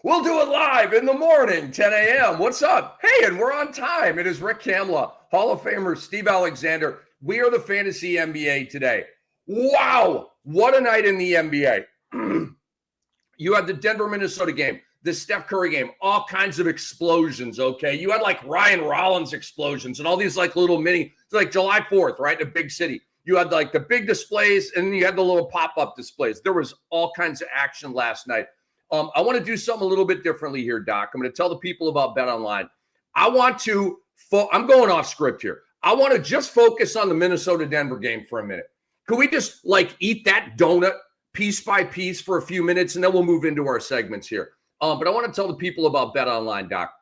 We'll do it live in the morning, 10 a.m. What's up? Hey, and we're on time. It is Rick Kamla, Hall of Famer Steve Alexander. We are the Fantasy NBA today. Wow, what a night in the NBA. You had the Denver-Minnesota game, the Steph Curry game, all kinds of explosions, okay? You had like Ryan Rollins explosions and all these like little mini, like July 4th, right, in a big city. You had like the big displays and then you had the little pop-up displays. There was all kinds of action last night. I want to do something a little bit differently here, Doc. I'm going to tell the people about BetOnline. I'm going off script here. I want to just focus on the Minnesota-Denver game for a minute. Could we just like eat that donut piece by piece for a few minutes, and then we'll move into our segments here. But I want to tell the people about BetOnline, Doc.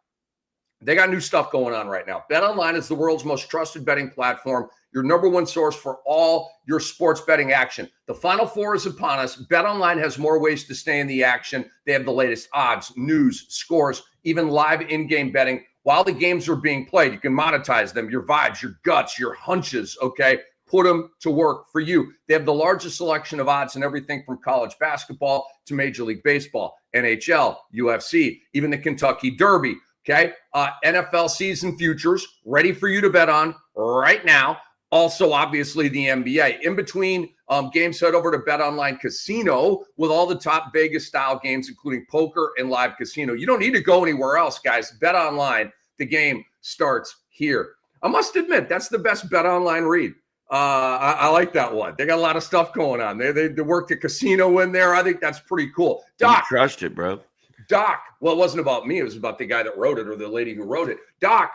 They got new stuff going on right now. BetOnline is the world's most trusted betting platform, your number one source for all your sports betting action. The Final Four is upon us. BetOnline has more ways to stay in the action. They have the latest odds, news, scores, even live in-game betting. While the games are being played, you can monetize them, your vibes, your guts, your hunches, okay? Put them to work for you. They have the largest selection of odds in everything from college basketball to Major League Baseball, NHL, UFC, even the Kentucky Derby. Okay, NFL season futures ready for you to bet on right now. Also, obviously, the NBA. In between games, head over to BetOnline Casino with all the top Vegas-style games, including poker and live casino. You don't need to go anywhere else, guys. BetOnline, the game starts here. I must admit, that's the best BetOnline read. I like that one. They got a lot of stuff going on. They worked a casino in there. I think that's pretty cool. Doc, you crushed it, bro. Doc, well, it wasn't about me. It was about the guy that wrote it or the lady who wrote it. Doc,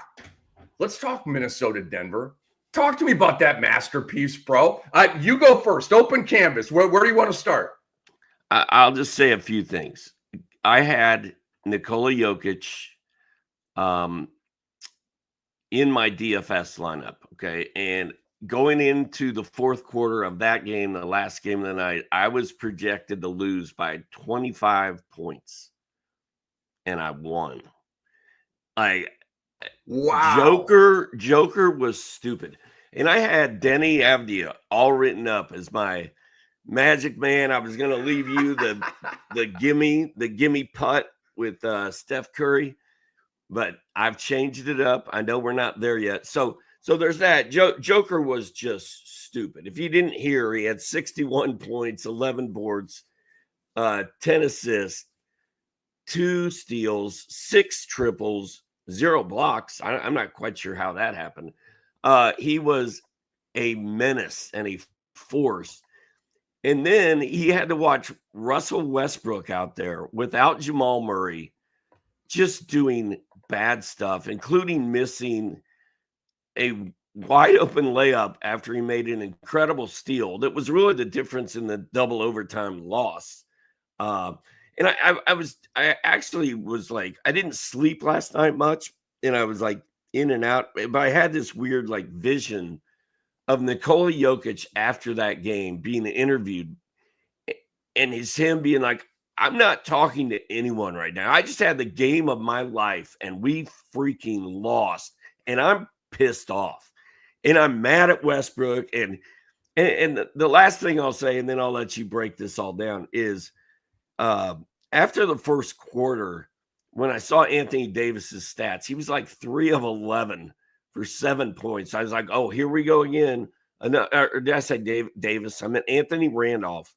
let's talk Minnesota-Denver. Talk to me about that masterpiece, bro. You go first. Open canvas. Where do you want to start? I'll just say a few things. I had Nikola Jokic in my DFS lineup, okay? And going into the fourth quarter of that game, the last game of the night, I was projected to lose by 25 points. And I won. Wow. Joker was stupid. And I had Denny Avdia all written up as my magic man. I was gonna leave you the gimme putt with Steph Curry, but I've changed it up. I know we're not there yet. So there's that. Joker was just stupid. If you didn't hear, he had 61 points, 11 boards, 10 assists, 2 steals, 6 triples, 0 blocks. I'm not quite sure how that happened. He was a menace and a force. And then he had to watch Russell Westbrook out there without Jamal Murray, just doing bad stuff, including missing a wide open layup after he made an incredible steal. That was really the difference in the double overtime loss. And I actually was like, I didn't sleep last night much, and I was like in and out, but I had this weird like vision of Nikola Jokic after that game being interviewed, and him being like, I'm not talking to anyone right now. I just had the game of my life, and we freaking lost, and I'm pissed off, and I'm mad at Westbrook, and the last thing I'll say, and then I'll let you break this all down, is after the first quarter, when I saw Anthony Davis's stats, he was like 3 of 11 for 7 points. I was like, oh, here we go again. Or did I say Davis? I meant Anthony Randolph.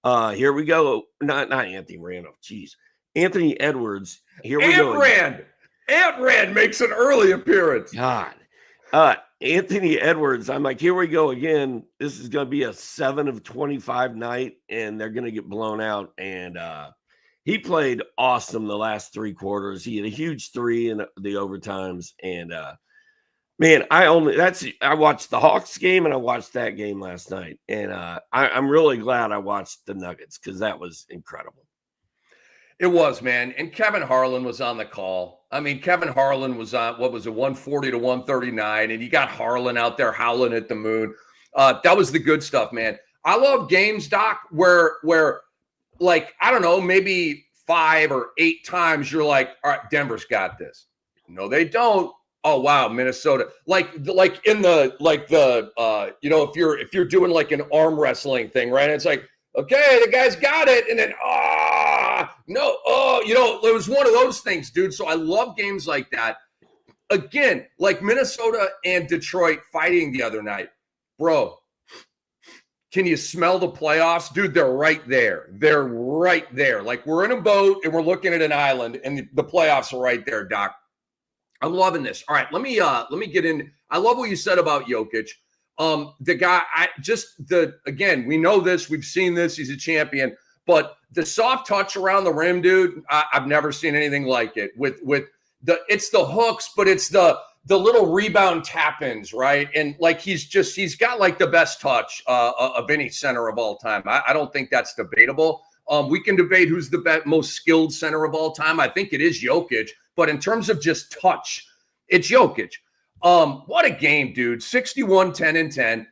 Here we go. Not Anthony Randolph. Jeez. Anthony Edwards. Here we go. Ant Rand makes an early appearance. God. Anthony Edwards, I'm like, here we go again. This is going to be a 7 of 25 night, and they're going to get blown out. And he played awesome the last 3 quarters. He had a huge 3 in the overtimes. And man, I watched the Hawks game and I watched that game last night. And I'm really glad I watched the Nuggets because that was incredible. It was, man. And Kevin Harlan was on the call. I mean, Kevin Harlan was on, 140 to 139, and you got Harlan out there howling at the moon. That was the good stuff, man. I love games, Doc, where like, I don't know, maybe 5 or 8 times you're like, all right, Denver's got this. No, they don't. Oh, wow, Minnesota. Like in the if you're doing like an arm wrestling thing, right? It's like, okay, the guy's got it, and then it was one of those things, dude. So I love games like that. Again, like Minnesota and Detroit fighting the other night. Bro, can you smell the playoffs? Dude, they're right there. They're right there. Like we're in a boat and we're looking at an island and the playoffs are right there, Doc. I'm loving this. All right, let me get in. I love what you said about Jokic. The guy, again, we know this, we've seen this, he's a champion, but the soft touch around the rim, dude, I've never seen anything like it. It's the hooks, but it's the little rebound tap-ins, right? And like he's got like the best touch of any center of all time. I don't think that's debatable. We can debate who's the most skilled center of all time. I think it is Jokic, but in terms of just touch, it's Jokic. What a game, dude. 61, 10, and 10.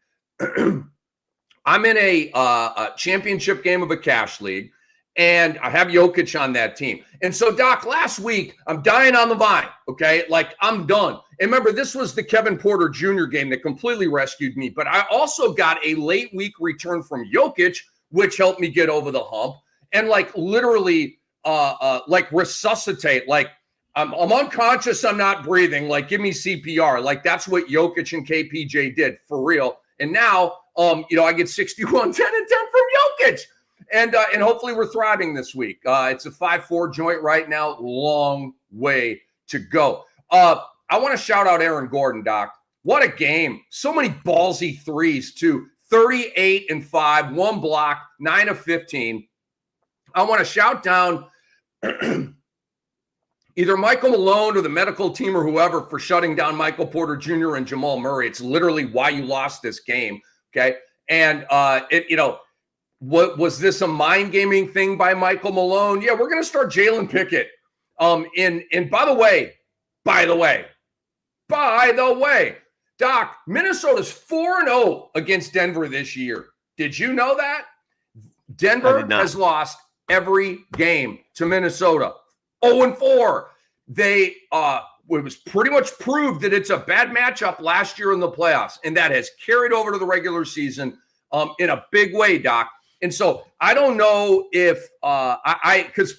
I'm in a championship game of a cash league, and I have Jokic on that team. And so, Doc, last week, I'm dying on the vine, okay? Like, I'm done. And remember, this was the Kevin Porter Jr. game that completely rescued me. But I also got a late week return from Jokic, which helped me get over the hump. And, like, literally, resuscitate. Like, I'm unconscious. I'm not breathing. Like, give me CPR. Like, that's what Jokic and KPJ did, for real. And now, I get 61, 10, and 10 from Jokic. And hopefully we're thriving this week. It's a 5-4 joint right now. Long way to go. I want to shout out Aaron Gordon, Doc. What a game. So many ballsy threes, too. 38 and 5, 1 block, 9 of 15. I want to shout down either Michael Malone or the medical team or whoever for shutting down Michael Porter Jr. and Jamal Murray. It's literally why you lost this game, okay? And, what was this a mind gaming thing by Michael Malone? Yeah, we're going to start Jalen Pickett. And by the way, Doc, Minnesota's 4-0 against Denver this year. Did you know that? Denver has lost every game to Minnesota. 0-4. It was pretty much proved that it's a bad matchup last year in the playoffs, and that has carried over to the regular season in a big way, Doc. And so I don't know if because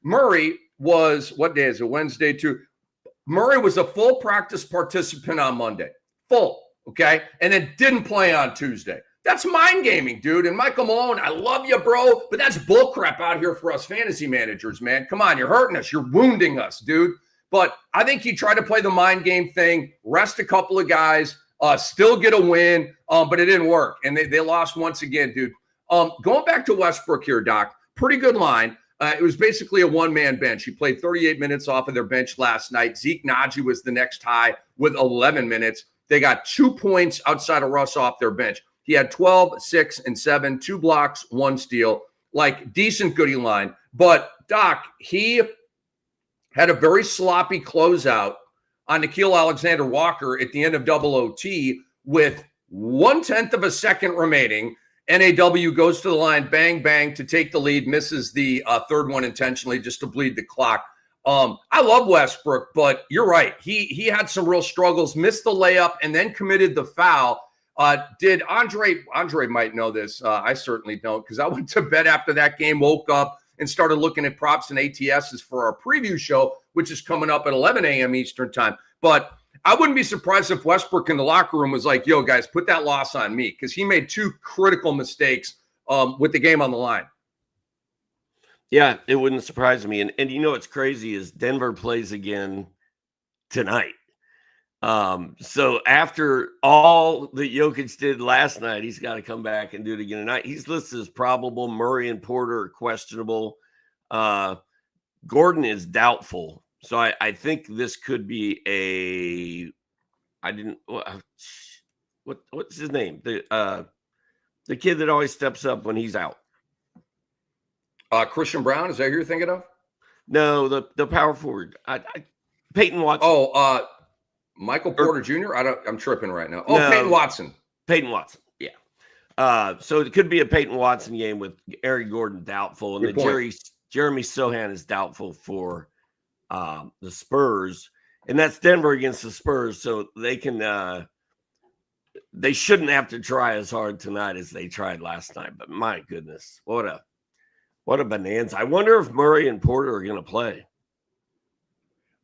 Murray was, what day is it? Wednesday too. Murray was a full practice participant on Monday. Full, okay? And then didn't play on Tuesday. That's mind gaming, dude. And Michael Malone, I love you, bro, but that's bullcrap out here for us fantasy managers, man. Come on, you're hurting us. You're wounding us, dude. But I think he tried to play the mind game thing, rest a couple of guys, still get a win, but it didn't work. And they lost once again, dude. Going back to Westbrook here, Doc, pretty good line. It was basically a one-man bench. He played 38 minutes off of their bench last night. Zeke Naji was the next high with 11 minutes. They got 2 points outside of Russ off their bench. He had 12, 6, and 7, 2 blocks, 1 steal. Like, decent goodie line. But, Doc, he had a very sloppy closeout on Nickeil Alexander-Walker at the end of double OT with 1/10 of a second remaining. NAW goes to the line, bang, bang, to take the lead, misses the third one intentionally just to bleed the clock. I love Westbrook, but you're right. He had some real struggles, missed the layup, and then committed the foul. Did Andre might know this. I certainly don't, because I went to bed after that game, woke up, and started looking at props and ATSs for our preview show, which is coming up at 11 a.m. Eastern time. But I wouldn't be surprised if Westbrook in the locker room was like, yo, guys, put that loss on me, because he made 2 critical mistakes with the game on the line. Yeah, it wouldn't surprise me. And you know what's crazy is Denver plays again tonight. So after all that Jokic did last night, he's got to come back and do it again tonight. He's listed as probable. Murray and Porter are questionable. Gordon is doubtful. So I think this could be what's his name? The kid that always steps up when he's out. Christian Brown, is that who you're thinking of? No, the power forward. Peyton Watson. Oh, Michael Porter Jr.? I'm tripping right now. Oh, no, Peyton Watson. Yeah. So it could be a Peyton Watson game with Aaron Gordon doubtful, and Jeremy Sohan is doubtful for the Spurs, and that's Denver against the Spurs. So they can they shouldn't have to try as hard tonight as they tried last night. But my goodness, what What a bonanza. I wonder if Murray and Porter are going to play.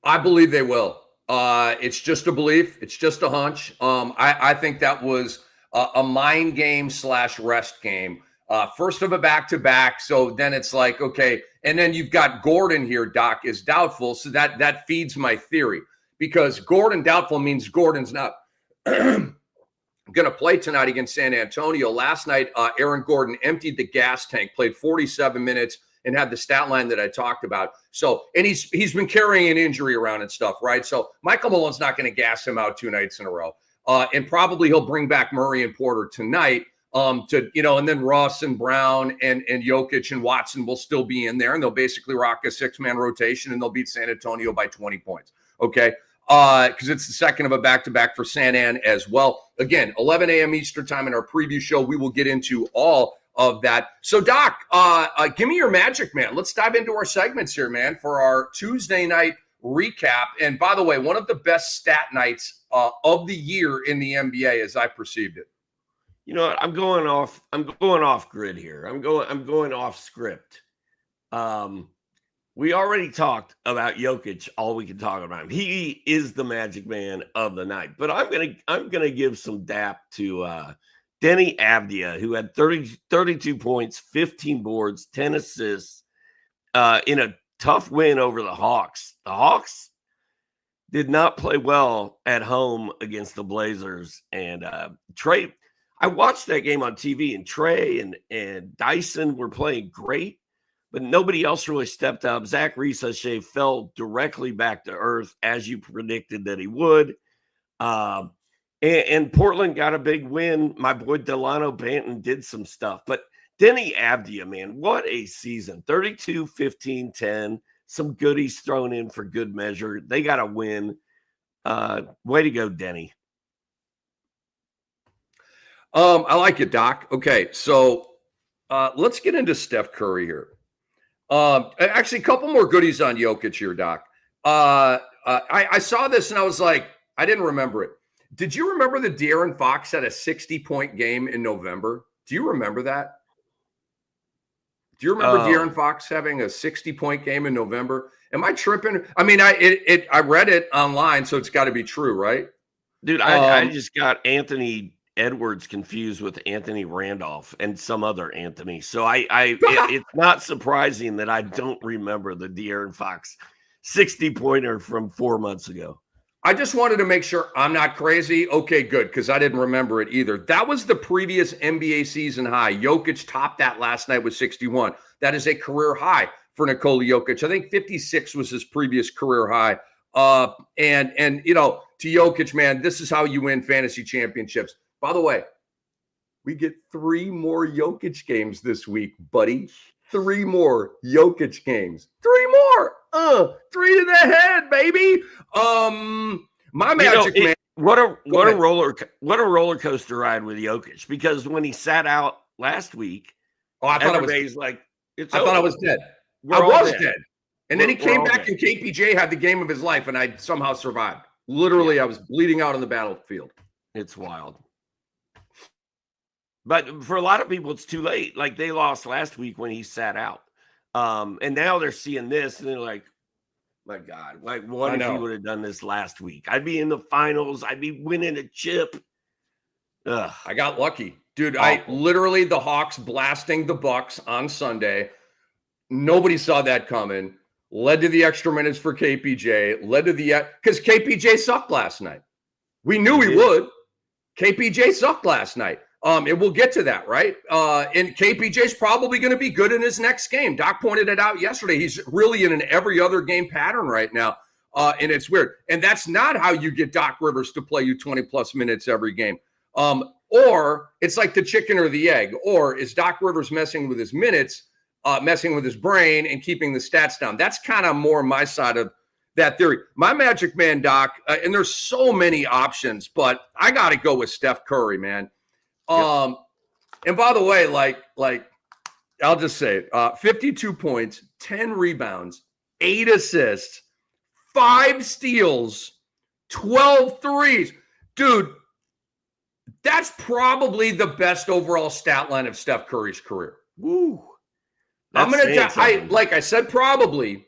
I believe they will. It's just a belief. It's just a hunch. I think that was a mind game / rest game. First of a back-to-back. So then it's like, okay. And then you've got Gordon here, Doc, is doubtful. So that feeds my theory. Because Gordon doubtful means Gordon's not going to play tonight against San Antonio. Last night, Aaron Gordon emptied the gas tank, played 47 minutes, and had the stat line that I talked about. So, and he's been carrying an injury around and stuff, right? So Michael Malone's not going to gas him out 2 nights in a row. And probably he'll bring back Murray and Porter tonight and then Russ and Brown and Jokic and Watson will still be in there, and they'll basically rock a 6-man rotation, and they'll beat San Antonio by 20 points. Okay. Because it's the second of a back-to-back for San An as well. Again, 11 a.m. Eastern time in our preview show. We will get into all of that. So, Doc, give me your magic, man. Let's dive into our segments here, man, for our Tuesday night recap. And by the way, one of the best stat nights of the year in the NBA as I perceived it. You know what? I'm going off grid here. I'm going off script. We already talked about Jokic. All we can talk about him. He is the magic man of the night. But I'm gonna give some dap to Denny Avdia, who had 32 points, 15 boards, 10 assists in a tough win over the Hawks. The Hawks did not play well at home against the Blazers. And Trey, I watched that game on TV, and Trey and Dyson were playing great. But nobody else really stepped up. Zach Reese-Shea fell directly back to earth, as you predicted that he would. And Portland got a big win. My boy Delano Banton did some stuff. But Denny Avdia, man, what a season. 32, 15, 10. Some goodies thrown in for good measure. They got a win. Way to go, Denny. I like it, Doc. Okay, so let's get into Steph Curry here. Actually, a couple more goodies on Jokic here, Doc. I saw this and I was like, I didn't remember it. Did you remember that De'Aaron Fox had a 60-point game in November? Do you remember that? Do you remember De'Aaron Fox having a 60-point game in November? Am I tripping? I mean, I read it online, so it's got to be true, right? Dude, I just got Anthony Edwards confused with Anthony Randolph and some other Anthony. So it's not surprising that I don't remember the De'Aaron Fox 60-pointer from 4 months ago. I just wanted to make sure I'm not crazy. Okay, good, because I didn't remember it either. That was the previous NBA season high. Jokic topped that last night with 61. That is a career high for Nikola Jokic. I think 56 was his previous career high. And to Jokic, man, this is how you win fantasy championships. By the way, we get 3 more Jokic games this week, buddy. 3 more Jokic games. 3 more. 3 to the head, baby. My magic man. What a roller coaster ride with Jokic. Because when he sat out last week, I thought I was dead. I was dead. And then he came back and KPJ had the game of his life, and I somehow survived. Literally, I was bleeding out on the battlefield. It's wild. But for a lot of people, it's too late. Like, they lost last week when he sat out. And now they're seeing this, and they're like, my God, like, what if he would have done this last week? I'd be in the finals. I'd be winning a chip. Ugh. I got lucky. Dude, the Hawks blasting the Bucks on Sunday. Nobody saw that coming. Led to the extra minutes for KPJ. Because KPJ sucked last night. We knew he would. KPJ sucked last night. And we'll get to that, right? And KPJ's probably going to be good in his next game. Doc pointed it out yesterday. He's really in an every other game pattern right now. And it's weird. And that's not how you get Doc Rivers to play you 20-plus minutes every game. Or it's like the chicken or the egg. Or is Doc Rivers messing with his minutes, messing with his brain, and keeping the stats down? That's kind of more my side of that theory. My magic man, Doc, and there's so many options, but I got to go with Steph Curry, man. And by the way, like I'll just say it, 52 points, 10 rebounds, 8 assists, 5 steals, 12 threes. Dude, that's probably the best overall stat line of Steph Curry's career. Woo. I'm going to, like I said, probably,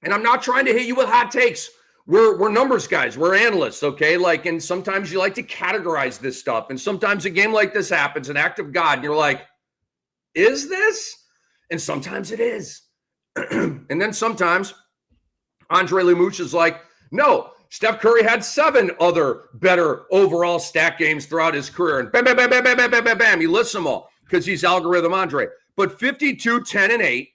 and I'm not trying to hit you with hot takes. We're numbers guys. We're analysts, okay? Like, and sometimes you like to categorize this stuff. And sometimes a game like this happens, an act of God, and you're like, is this? And sometimes it is. And then sometimes Andre Lemouche is like, no, Steph Curry had 7 other better overall stat games throughout his career. And bam, bam, bam, bam, bam, bam, bam, bam, bam. He lists them all because he's algorithm Andre. But 52, 10, and 8.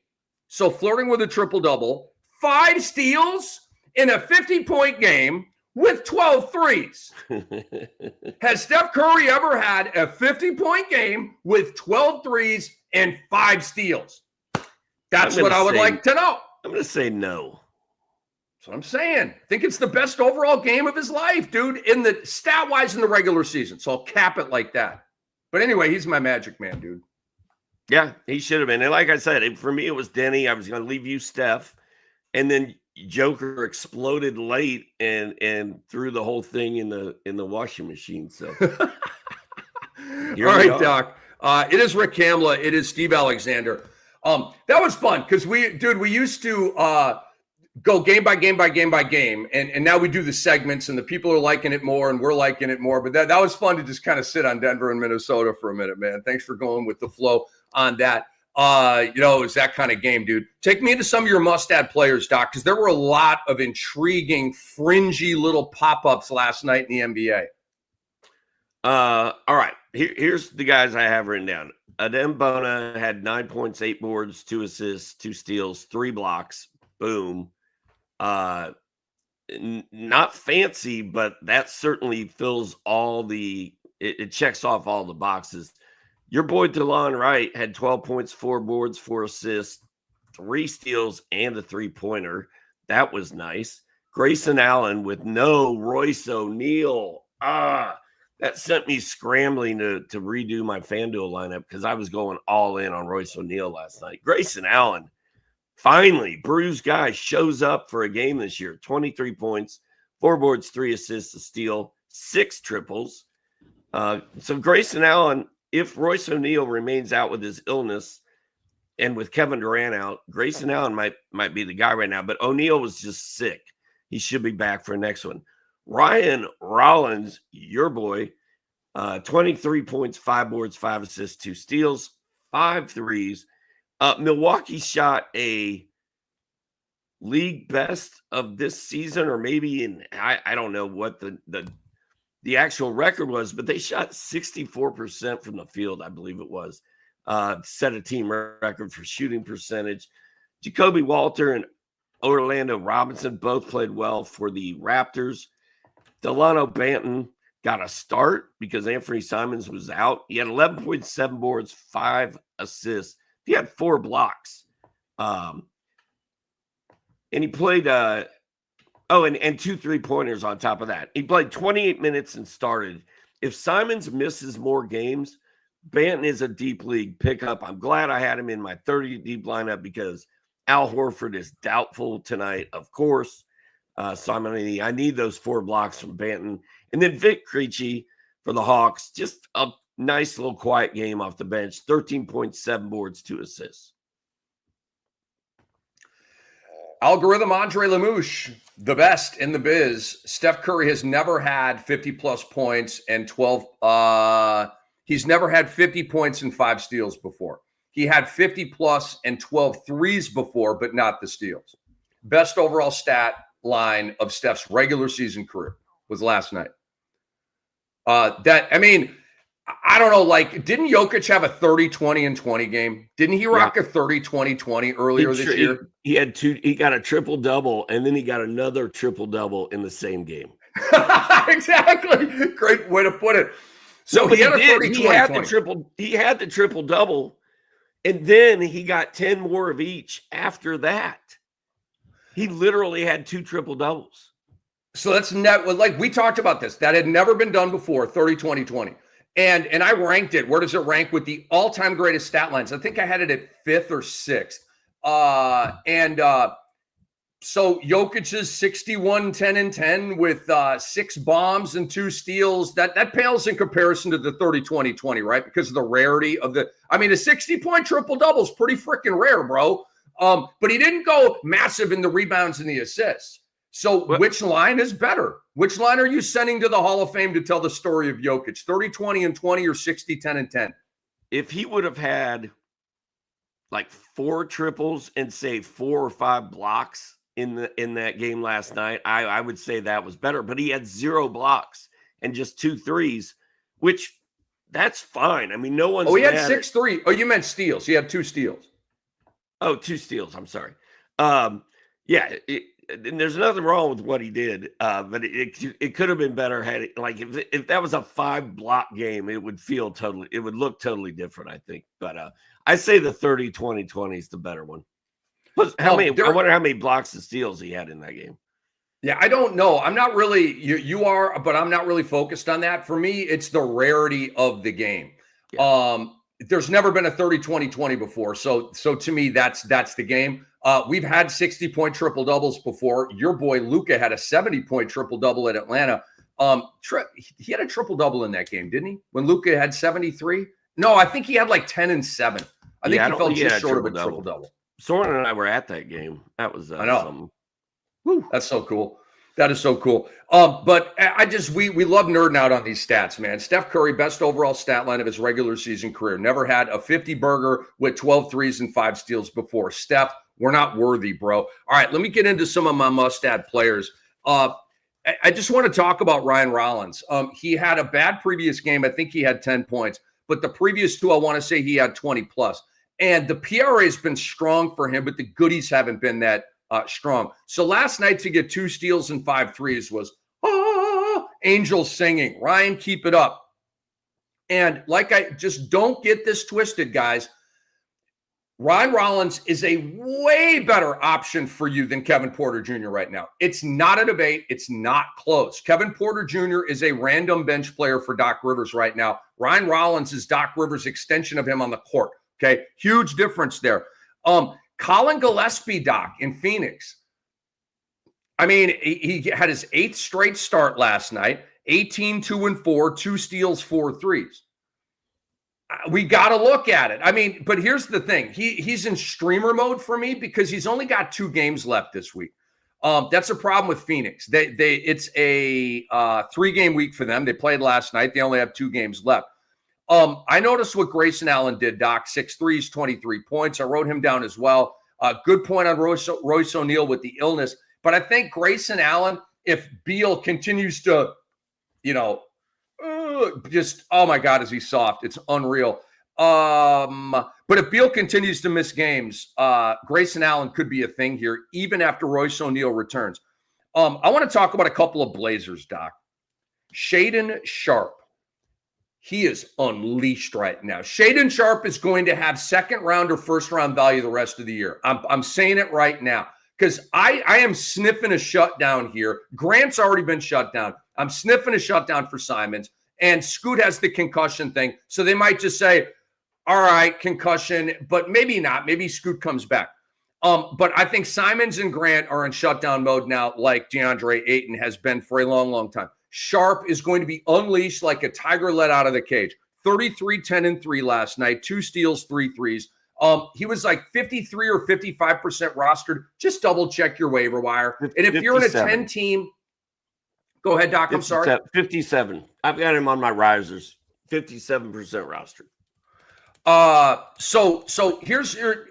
So flirting with a triple-double. 5 steals in a 50-point game with 12 threes. Has Steph Curry ever had a 50-point game with 12 threes and 5 steals? That's what I would like to know. I'm going to say no. That's what I'm saying. I think it's the best overall game of his life, dude, in the stat-wise in the regular season. So I'll cap it like that. But anyway, he's my magic man, dude. Yeah, he should have been. And like I said, for me, it was Denny. I was going to leave you Steph. And then Joker exploded late and threw the whole thing in the washing machine. So, all right, Doc. It is Rick Kamla. It is Steve Alexander. That was fun because we used to go game by game by game by game, and now we do the segments, and the people are liking it more, and we're liking it more. But that was fun to just kind of sit on Denver and Minnesota for a minute, man. Thanks for going with the flow on that. It was that kind of game, dude. Take me into some of your must-add players, Doc, because there were a lot of intriguing, fringy little pop-ups last night in the NBA. All right. Here's the guys I have written down. Adem Bona had 9 points, 8 boards, 2 assists, 2 steals, 3 blocks. Boom. Not fancy, but that certainly fills it checks off all the boxes. Your boy DeLon Wright had 12 points, 4 boards, 4 assists, 3 steals, and a 3-pointer. That was nice. Grayson Allen with no Royce O'Neal. That sent me scrambling to redo my FanDuel lineup because I was going all in on Royce O'Neal last night. Grayson Allen, finally, bruised guy, shows up for a game this year. 23 points, 4 boards, 3 assists, a steal, 6 triples. So Grayson Allen, if Royce O'Neal remains out with his illness and with Kevin Durant out, Grayson Allen might be the guy right now. But O'Neal was just sick. He should be back for the next one. Ryan Rollins, your boy, 23 points, 5 boards, 5 assists, 2 steals, 5 threes. Milwaukee shot a league best of this season, or maybe I don't know what the actual record was, but they shot 64% from the field, I believe it was. Set a team record for shooting percentage. Jacoby Walter and Orlando Robinson both played well for the Raptors. Delano Banton got a start because Anthony Simons was out. He had 11.7 boards, 5 assists. He had 4 blocks. And he played and 2 3-pointers on top of that. He played 28 minutes and started. If Simons misses more games, Banton is a deep league pickup. I'm glad I had him in my 30 deep lineup because Al Horford is doubtful tonight, of course. So I need those 4 blocks from Banton. And then Vic Krejci for the Hawks, just a nice little quiet game off the bench. 13.7 boards, 2 assists. Algorithm Andre Lemouche, the best in the biz. Steph Curry has never had 50-plus points and 12. He's never had 50 points and 5 steals before. He had 50-plus and 12 threes before, but not the steals. Best overall stat line of Steph's regular season career was last night. I don't know, like, didn't Jokic have a 30, 20, and 20 game? Didn't he rock a 30, 20, 20 earlier this year? He had 2. He got a triple-double, and then he got another triple-double in the same game. Exactly. Great way to put it. So he had a 30, 20. He had the triple-double, and then he got 10 more of each after that. He literally had 2 triple-doubles. So that's like we talked about this. That had never been done before, 30, 20, 20. And I ranked it. Where does it rank with the all-time greatest stat lines? I think I had it at 5th or 6th. So Jokic's 61, 10, and 10 with 6 bombs and 2 steals. That pales in comparison to the 30-20-20, right? Because of the rarity of the. I mean, a 60-point triple-double is pretty freaking rare, bro. But he didn't go massive in the rebounds and the assists. So which line is better? Which line are you sending to the Hall of Fame to tell the story of Jokic? 30, 20, and 20 or 60, 10, and 10? If he would have had like 4 triples and say 4 or 5 blocks in that game last night, I would say that was better. But he had 0 blocks and just 2 threes, which that's fine. I mean, no one's. Oh, he had 6 3. Oh, you meant steals. He had 2 steals. Oh, 2 steals. I'm sorry. Yeah, and there's nothing wrong with what he did, but it could have been better had it, like if that was a 5-block game, it would look totally different, I think. But I say the 30-20-20 is the better one. But I wonder how many blocks and steals he had in that game. Yeah, I don't know. I'm not really you are, but I'm not really focused on that. For me, it's the rarity of the game. Yeah. There's never been a 30-20-20 before. So to me, that's the game. We've had 60-point triple doubles before. Your boy Luka had a 70-point triple double at Atlanta. He had a triple double in that game, didn't he? When Luka had 73? No, I think he had like 10 and 7. I think he fell just short of a triple double. Soren and I were at that game. That was I know. Something. Woo, that's so cool. That is so cool. But we love nerding out on these stats, man. Steph Curry, best overall stat line of his regular season career. Never had a 50-burger with 12 threes and 5 steals before. Steph, we're not worthy, bro. All right, let me get into some of my must-add players. I just want to talk about Ryan Rollins. He had a bad previous game. I think he had 10 points. But the previous 2, I want to say he had 20+. And the PRA has been strong for him, but the goodies haven't been that strong. So last night to get 2 steals and 5 threes was angels singing. Ryan, keep it up. And just don't get this twisted, guys. Ryan Rollins is a way better option for you than Kevin Porter Jr. right now. It's not a debate. It's not close. Kevin Porter Jr. is a random bench player for Doc Rivers right now. Ryan Rollins is Doc Rivers' extension of him on the court. Okay, huge difference there. Colin Gillespie, Doc, in Phoenix. I mean, he had his 8th straight start last night, 18, 2 and 4, 2 steals, 4 threes. We got to look at it. I mean, but here's the thing. He's in streamer mode for me because he's only got 2 games left this week. That's a problem with Phoenix. It's a 3-game week for them. They played last night. They only have 2 games left. I noticed what Grayson Allen did, Doc. 6 threes, 23 points. I wrote him down as well. Good point on Royce O'Neal with the illness. But I think Grayson Allen, if Beal continues to, oh my God, is he soft? It's unreal. But if Beal continues to miss games, Grayson Allen could be a thing here, even after Royce O'Neal returns. I want to talk about a couple of Blazers, Doc. Shaedon Sharpe. He is unleashed right now. Shaedon Sharpe is going to have 2nd round or 1st round value the rest of the year. I'm saying it right now because I am sniffing a shutdown here. Grant's already been shut down. I'm sniffing a shutdown for Simons. And Scoot has the concussion thing. So they might just say, all right, concussion, but maybe not. Maybe Scoot comes back. But I think Simons and Grant are in shutdown mode now, like DeAndre Ayton has been for a long, long time. Sharpe is going to be unleashed like a tiger let out of the cage. 33, 10, and 3 last night. 2 steals, 3 threes. He was like 53 or 55% rostered. Just double check your waiver wire. And if 57. You're in a 10-team, go ahead, Doc. I'm sorry. 57. I've got him on my risers. 57% rostered. So here's your.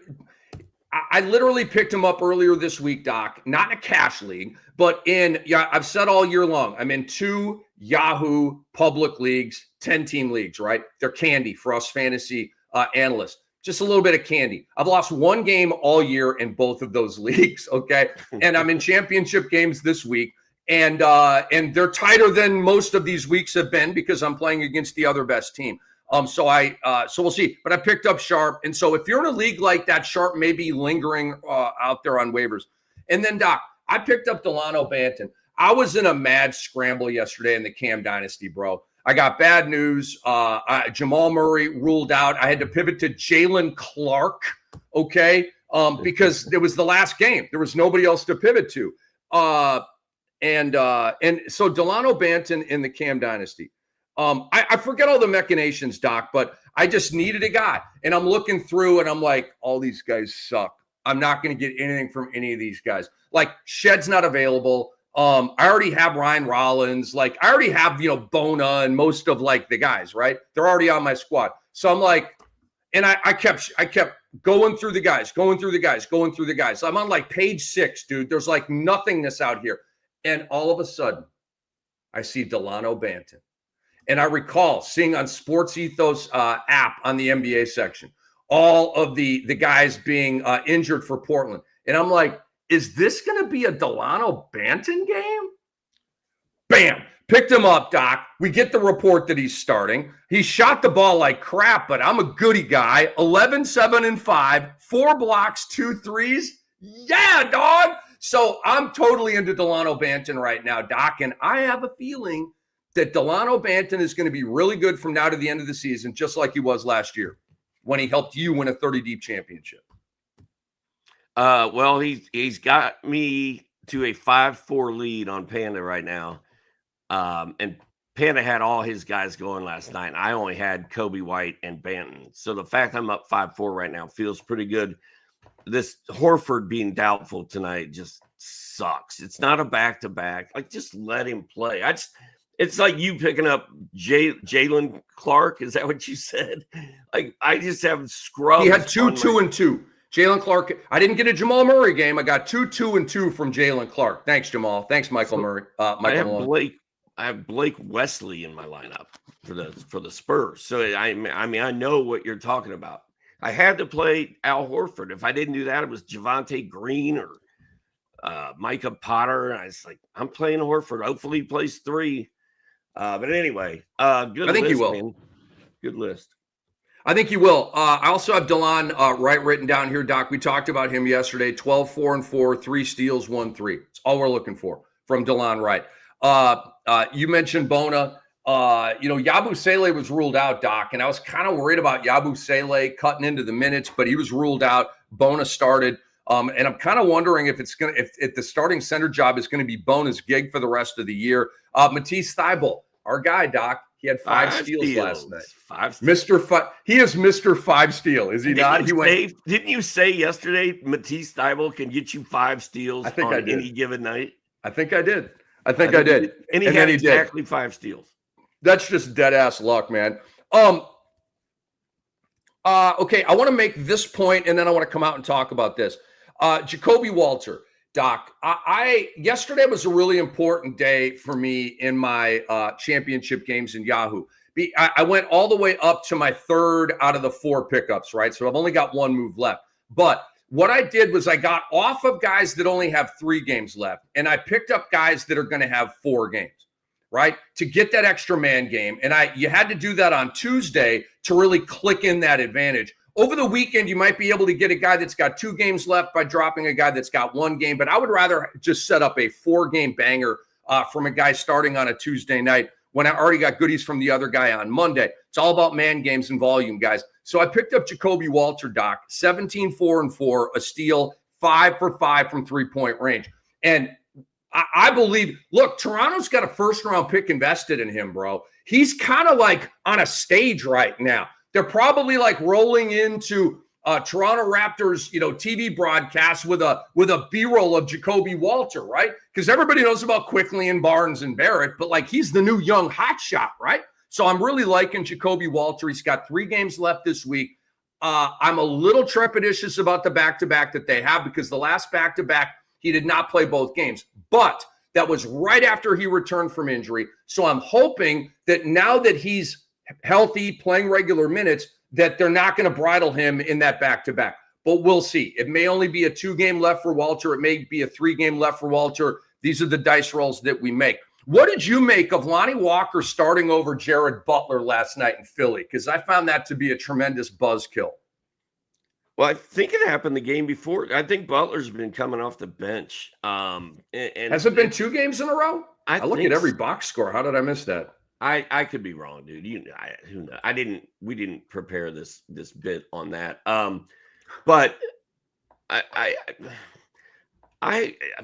I literally picked him up earlier this week, Doc. Not in a cash league, but I've said all year long, I'm in 2 Yahoo public leagues, 10-team leagues, right? They're candy for us fantasy analysts. Just a little bit of candy. I've lost 1 game all year in both of those leagues, okay? And I'm in championship games this week. And they're tighter than most of these weeks have been because I'm playing against the other best team. So we'll see. But I picked up Sharpe. And so if you're in a league like that, Sharpe may be lingering out there on waivers. And then, Doc, I picked up Delano Banton. I was in a mad scramble yesterday in the Cam Dynasty, bro. I got bad news. Jamal Murray ruled out. I had to pivot to Jalen Clark, okay? because it was the last game. There was nobody else to pivot to. And so Delano Banton in the Cam Dynasty. I forget all the machinations, Doc, but I just needed a guy. And I'm looking through and I'm like, all these guys suck. I'm not going to get anything from any of these guys. Like, Shed's not available. I already have Ryan Rollins. Like, I already have, Bona and most of like the guys, right? They're already on my squad. So I'm like, and I kept going through the guys. I'm on like page 6, dude. There's like nothingness out here. And all of a sudden, I see Delano Banton. And I recall seeing on Sports Ethos app on the NBA section, all of the guys being injured for Portland. And I'm like, is this going to be a Delano Banton game? Bam. Picked him up, Doc. We get the report that he's starting. He shot the ball like crap, but I'm a goody guy. 11, 7, and 5, 4 blocks, 2 threes. Yeah, dog. So I'm totally into Delano Banton right now, Doc. And I have a feeling that Delano Banton is going to be really good from now to the end of the season, just like he was last year when he helped you win a 30-deep championship. Well, he's got me to a 5-4 lead on Panda right now. And Panda had all his guys going last night. I only had Kobe White and Banton. So the fact I'm up 5-4 right now feels pretty good. This Horford being doubtful tonight just sucks. It's not a back-to-back. Like, just let him play. It's like you picking up Jalen Clark. Is that what you said? Like, I just have scrubbed. He had 2, 2, and 2. Jalen Clark. I didn't get a Jamal Murray game. I got 2, 2, and 2 from Jalen Clark. Thanks, Jamal. Thanks, Michael Murray. I have Blake Wesley in my lineup for the Spurs. So I know what you're talking about. I had to play Al Horford. If I didn't do that, it was Javonte Green or Micah Potter. And I was like, I'm playing Horford. Hopefully he plays 3. But anyway, good. I think list, he will. Man. Good list. I think he will. I also have DeLon Wright written down here, Doc. We talked about him yesterday. 12, 4, and 4, 3 steals, 1 3. It's all we're looking for from DeLon Wright. You mentioned Bona. Yabusele was ruled out, Doc, and I was kind of worried about Yabusele cutting into the minutes, but he was ruled out. Bona started. And I'm kind of wondering if if the starting center job is going to be Bona's gig for the rest of the year. Matisse Thybulle, our guy, Doc. He had 5 steals last night. 5 steals. He is Mr. 5 steal, is he not? Didn't you say yesterday Matisse Thybulle can get you 5 steals on any given night? I think I did. I did. And he had exactly 5 steals. That's just dead ass luck, man. Okay, I want to make this point, and then I want to come out and talk about this. Jacoby Walter. Doc, yesterday was a really important day for me in my championship games in Yahoo. I went all the way up to my 3rd out of the 4 pickups, right? So I've only got 1 move left. But what I did was I got off of guys that only have 3 games left, and I picked up guys that are going to have 4 games, right? To get that extra man game. And you had to do that on Tuesday to really click in that advantage. Over the weekend, you might be able to get a guy that's got 2 games left by dropping a guy that's got 1 game. But I would rather just set up a 4-game banger from a guy starting on a Tuesday night when I already got goodies from the other guy on Monday. It's all about man games and volume, guys. So I picked up Jacoby Walter, Doc, 17, 4, and 4, a steal, 5 for 5 from 3-point range. And I believe, look, Toronto's got a 1st-round pick invested in him, bro. He's kind of like on a stage right now. They're probably like rolling into Toronto Raptors, TV broadcast with a B-roll of Jacoby Walter, right? Because everybody knows about Quickly and Barnes and Barrett, but like he's the new young hotshot, right? So I'm really liking Jacoby Walter. He's got 3 games left this week. I'm a little trepidatious about the back-to-back that they have because the last back-to-back, he did not play both games. But that was right after he returned from injury. So I'm hoping that now that he's healthy, playing regular minutes, that they're not going to bridle him in that back-to-back. But we'll see. It may only be a 2-game left for Walter. It may be a 3-game left for Walter. These are the dice rolls that we make. What did you make of Lonnie Walker starting over Jared Butler last night in Philly? Because I found that to be a tremendous buzzkill. Well, I think it happened the game before. I think Butler's been coming off the bench. And has it been 2 games in a row? I look at every box score. How did I miss that? I could be wrong, dude. Who knows? We didn't prepare this bit on that. But I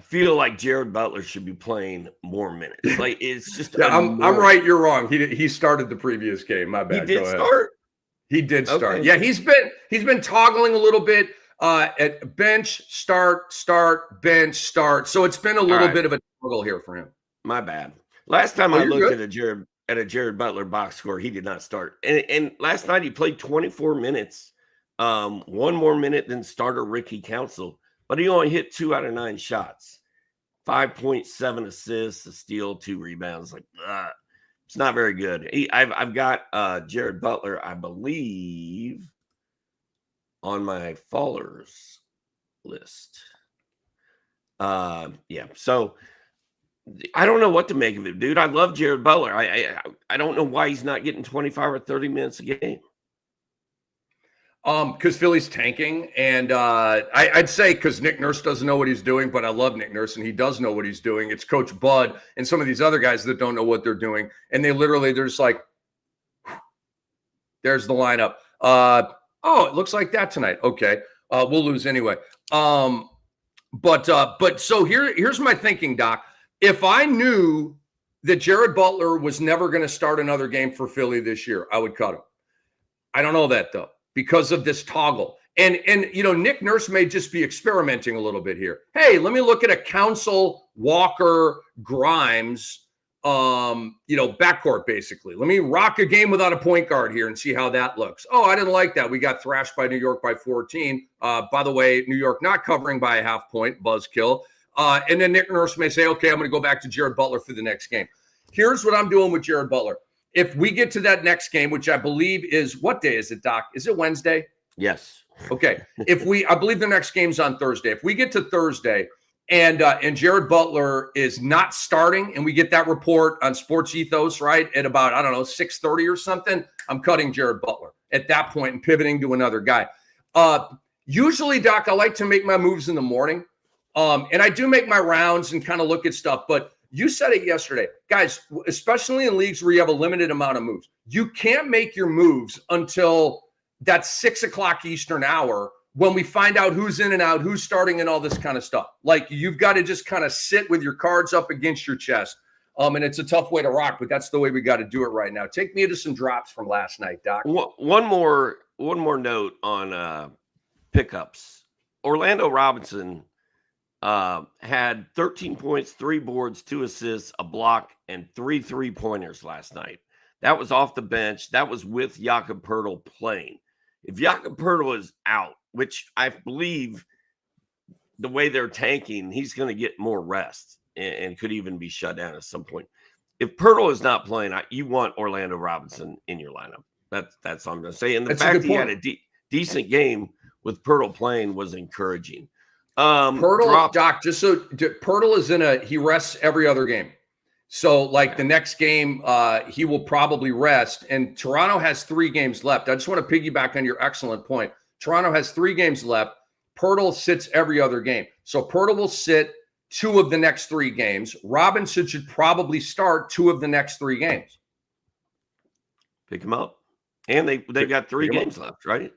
feel like Jared Butler should be playing more minutes. Like, it's just Yeah, I'm right. You're wrong. He started the previous game. My bad. He did Go ahead. start. He did start. Okay. Yeah, he's been toggling a little bit at bench, start, bench, start. So it's been a little bit of a toggle here for him. My bad. Last time I looked good. at a Jared Butler box score, he did not start. And last night he played 24 minutes, 1 more minute than starter Ricky Council, but he only hit 2 out of 9 shots, 5.7 assists, a steal, 2 rebounds. Like, it's not very good. I've got Jared Butler, I believe, on my followers list. Yeah. So I don't know what to make of it, dude. I love Jared Butler. I don't know why he's not getting 25 or 30 minutes a game. Because Philly's tanking, and I'd say because Nick Nurse doesn't know what he's doing, but I love Nick Nurse, and he does know what he's doing. It's Coach Bud and some of these other guys that don't know what they're doing, and they're just like, there's the lineup. Oh, it looks like that tonight. Okay, we'll lose anyway. But so here's my thinking, Doc. If I knew that Jared Butler was never going to start another game for Philly this year, I would cut him. I don't know that though, because of this toggle. And Nick Nurse may just be experimenting a little bit here. Hey, let me look at a Council, Walker, Grimes, backcourt basically. Let me rock a game without a point guard here and see how that looks. Oh, I didn't like that. We got thrashed by New York by 14. By the way, New York not covering by a half point, buzzkill. And then Nick Nurse may say, okay, I'm going to go back to Jared Butler for the next game. Here's what I'm doing with Jared Butler. If we get to that next game, which I believe is, what day is it, Doc? Is it Wednesday? Yes. Okay. I believe the next game's on Thursday. If we get to Thursday and Jared Butler is not starting and we get that report on Sports Ethos, right, at about, 6:30 or something, I'm cutting Jared Butler at that point and pivoting to another guy. Usually, Doc, I like to make my moves in the morning. And I do make my rounds and kind of look at stuff, but you said it yesterday. Guys, especially in leagues where you have a limited amount of moves, you can't make your moves until that 6 o'clock Eastern hour when we find out who's in and out, who's starting and all this kind of stuff. Like, you've got to just kind of sit with your cards up against your chest. And it's a tough way to rock, but that's the way we got to do it right now. Take me into some drops from last night, Doc. One more note on pickups. Orlando Robinson had 13 points, 3 boards, 2 assists, a block, and 3 3-pointers last night. That was off the bench. That was with Jakob Poeltl playing. If Jakob Poeltl is out, which I believe the way they're tanking, he's going to get more rest and could even be shut down at some point. If Poeltl is not playing, you want Orlando Robinson in your lineup. That's all I'm going to say. And the fact that he had a decent game with Poeltl playing was encouraging. Poeltl, Doc, just so Poeltl is he rests every other game. So the next game, he will probably rest. And Toronto has 3 games left. I just want to piggyback on your excellent point. Toronto has 3 games left. Poeltl sits every other game. So Poeltl will sit 2 of the next 3 games. Robinson should probably start 2 of the next 3 games. Pick him up. And they've got 3 games left, right?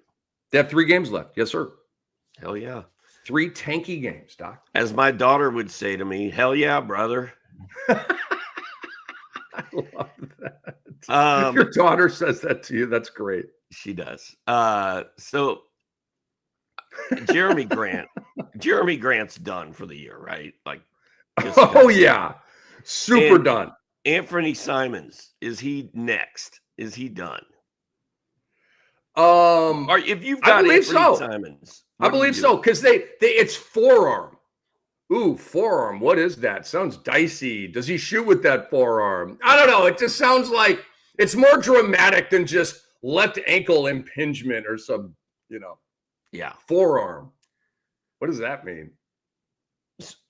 They have 3 games left. Yes, sir. Hell yeah. 3 tanky games, Doc. As my daughter would say to me, hell yeah, brother. I love that. Your daughter says that to you. That's great. She does. So Jeremy Grant's done for the year, right? Yeah. Super done. Anthony Simons, is he next? Is he done? Or if you've got Anthony Simons, I believe so, because it's forearm. Ooh, forearm. What is that? Sounds dicey. Does he shoot with that forearm? I don't know. It just sounds like it's more dramatic than just left ankle impingement or some, forearm. What does that mean?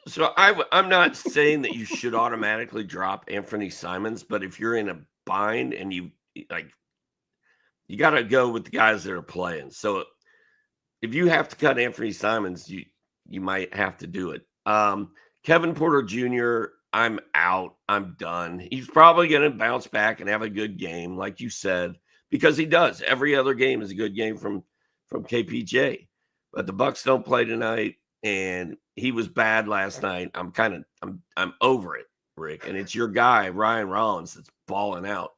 So I'm not saying that you should automatically drop Anthony Simons, but if you're in a bind and you got to go with the guys that are playing. So if you have to cut Anthony Simons, you might have to do it. Kevin Porter Jr., I'm out. I'm done. He's probably going to bounce back and have a good game, like you said, because he does. Every other game is a good game from KPJ. but the Bucks don't play tonight, and he was bad last night. I'm over it, Rick, and it's your guy Ryan Rollins that's balling out.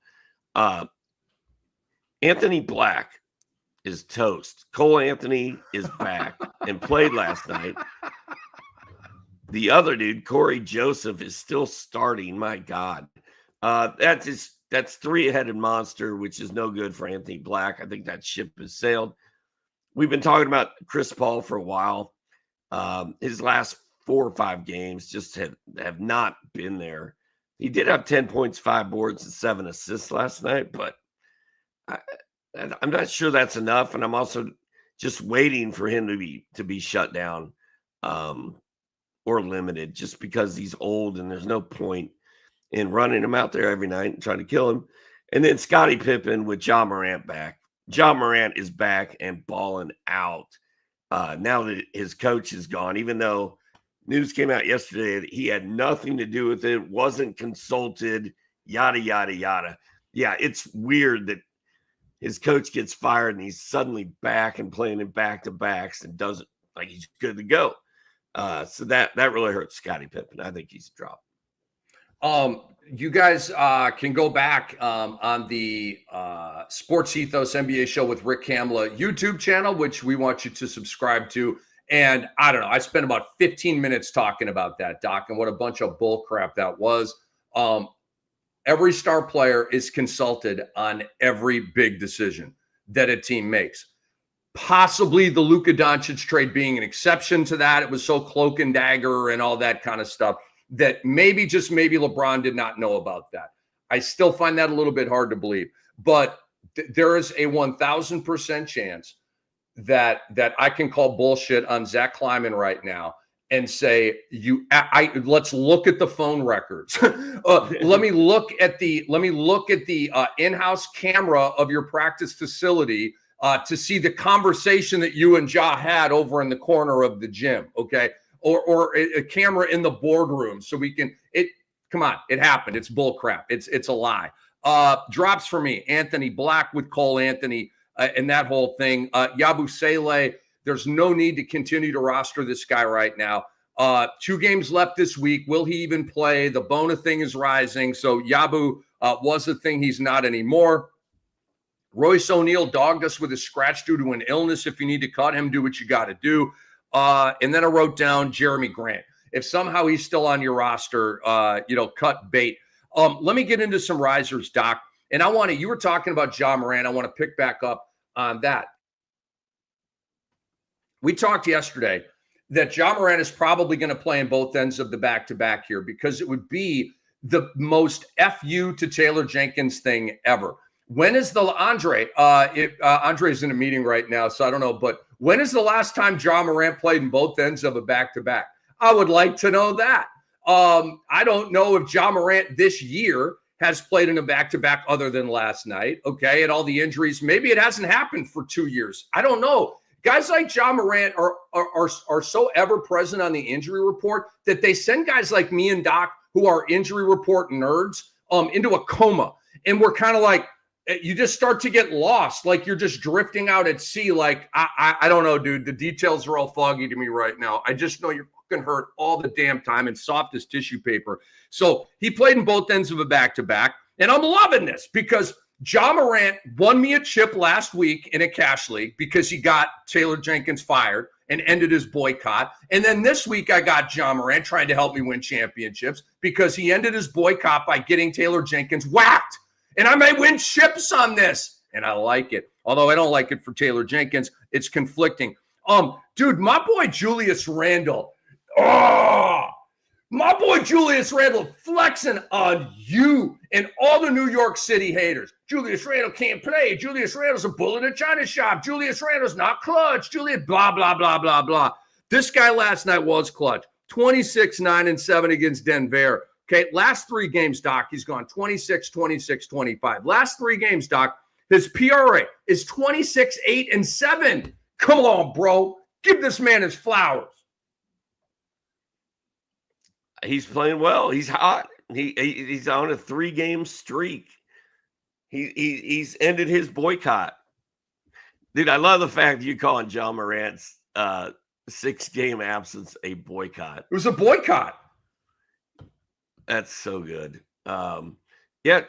Anthony Black is toast. Cole Anthony is back and played last night. The other dude, Corey Joseph, is still starting. My God. That's three-headed monster, which is no good for Anthony Black. I think that ship has sailed. We've been talking about Chris Paul for a while. His last 4 or 5 games just have not been there. He did have 10 points, 5 boards, and 7 assists last night, but I'm not sure that's enough. And I'm also just waiting for him to be shut down or limited, just because he's old and there's no point in running him out there every night and trying to kill him. And then Scottie Pippen with Ja Morant back. Ja Morant is back and balling out now that his coach is gone, even though news came out yesterday that he had nothing to do with it, wasn't consulted, yada, yada, yada. Yeah, it's weird that his coach gets fired and he's suddenly back and playing in back-to-backs and doesn't, like, he's good to go. So that really hurts Scottie Pippen. I think he's a drop. You guys can go back on the Sports Ethos NBA show with Rick Kamla YouTube channel, which we want you to subscribe to. And I don't know, I spent about 15 minutes talking about that, Doc, and what a bunch of bull crap that was. Every star player is consulted on every big decision that a team makes. Possibly the Luka Doncic trade being an exception to that. It was so cloak and dagger and all that kind of stuff that maybe, just maybe, LeBron did not know about that. I still find that a little bit hard to believe. But there is a 1,000% chance that I can call bullshit on Zach Kleiman right now and say, let's look at the phone records. Let me look at the in-house camera of your practice facility to see the conversation that you and Ja had over in the corner of the gym, okay? Or a camera in the boardroom so we can, come on, it happened. It's bull crap. It's a lie. Drops for me, Anthony Black with Cole Anthony and that whole thing. Yabu Sele, there's no need to continue to roster this guy right now. 2 games left this week. Will he even play? The Bona thing is rising. So Yabu was a thing. He's not anymore. Royce O'Neal dogged us with a scratch due to an illness. If you need to cut him, do what you got to do. And then I wrote down Jeremy Grant. If somehow he's still on your roster, cut bait. Let me get into some risers, Doc. And you were talking about Ja Morant. I want to pick back up on that. We talked yesterday that Ja Morant is probably going to play in both ends of the back-to-back here because it would be the most FU to Taylor Jenkins thing ever. When is the Andre's in a meeting right now, so I don't know, but when is the last time Ja Morant played in both ends of a back-to-back? I would like to know that. I don't know if Ja Morant this year has played in a back-to-back other than last night, okay, and all the injuries. Maybe it hasn't happened for 2 years. I don't know. Guys like Ja Morant are so ever-present on the injury report that they send guys like me and Doc, who are injury report nerds, into a coma. And we're kind of like, you just start to get lost, like you're just drifting out at sea. Like, I don't know, dude. The details are all foggy to me right now. I just know you're fucking hurt all the damn time and soft as tissue paper. So he played in both ends of a back-to-back, and I'm loving this because Ja Morant won me a chip last week in a cash league because he got Taylor Jenkins fired and ended his boycott. And then this week I got Ja Morant trying to help me win championships because he ended his boycott by getting Taylor Jenkins whacked. And I may win chips on this. And I like it. Although I don't like it for Taylor Jenkins. It's conflicting. Dude, my boy Julius Randle. My boy Julius Randle flexing on you and all the New York City haters. Julius Randle can't play. Julius Randle's a bull in a china shop. Julius Randle's not clutch. Julius blah, blah, blah, blah, blah. This guy last night was clutch. 26, 9, and 7 against Denver. Okay, last 3 games, Doc, he's gone 26, 26, 25. Last 3 games, Doc, his PRA is 26, 8, and 7. Come on, bro. Give this man his flowers. He's playing well. He's hot. He's on a 3-game streak. He's ended his boycott. Dude, I love the fact that you calling Ja Morant 6-game absence a boycott. It was a boycott. That's so good. Yeah,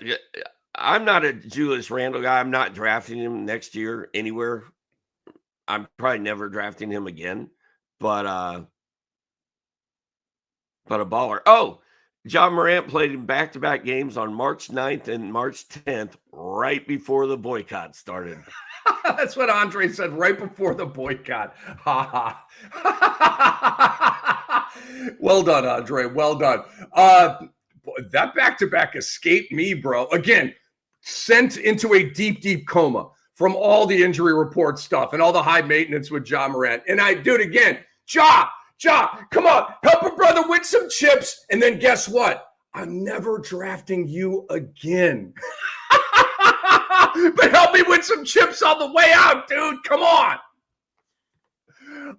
I'm not a Julius Randle guy. I'm not drafting him next year anywhere. I'm probably never drafting him again. But a baller. Oh, John Morant played in back-to-back games on March 9th and March 10th, right before the boycott started. That's what Andre said right before the boycott. Ha ha. Well done, Andre. Well done. That back-to-back escaped me, bro. Again, sent into a deep, deep coma from all the injury report stuff and all the high maintenance with Ja Morant. And I do it again. Ja, come on. Help a brother win some chips. And then guess what? I'm never drafting you again. But help me win some chips on the way out, dude. Come on.